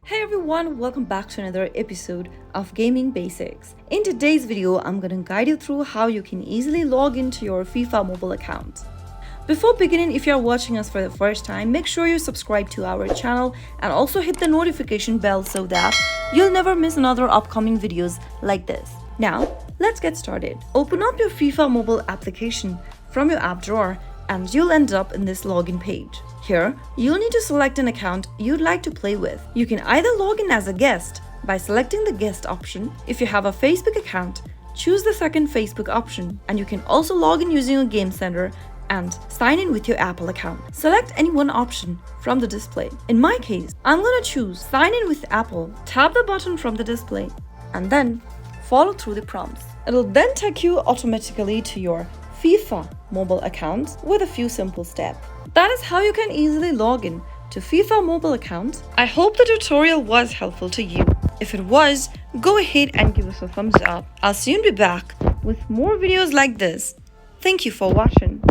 Hey everyone, welcome back to another episode of Gaming Basics. In today's video, I'm going to guide you through how you can easily log into your FIFA Mobile account. Before beginning, if you're watching us for the first time, make sure you subscribe to our channel and also hit the notification bell so that you'll never miss another upcoming videos like this. Now, let's get started. Open up your FIFA Mobile application from your app drawer and you'll end up in this login page. Here, you'll need to select an account you'd like to play with. You can either log in as a guest by selecting the guest option. If you have a Facebook account, choose the second Facebook option, and you can also log in using a game center and sign in with your Apple account. Select any one option from the display. In my case, I'm gonna choose sign in with Apple. Tap the button from the display and then follow through the prompts. It'll then take you automatically to your FIFA Mobile account with a few simple steps. That is how you can easily log in to FIFA Mobile account. I hope the tutorial was helpful to you. If it was, go ahead and give us a thumbs up. I'll soon be back with more videos like this. Thank you for watching.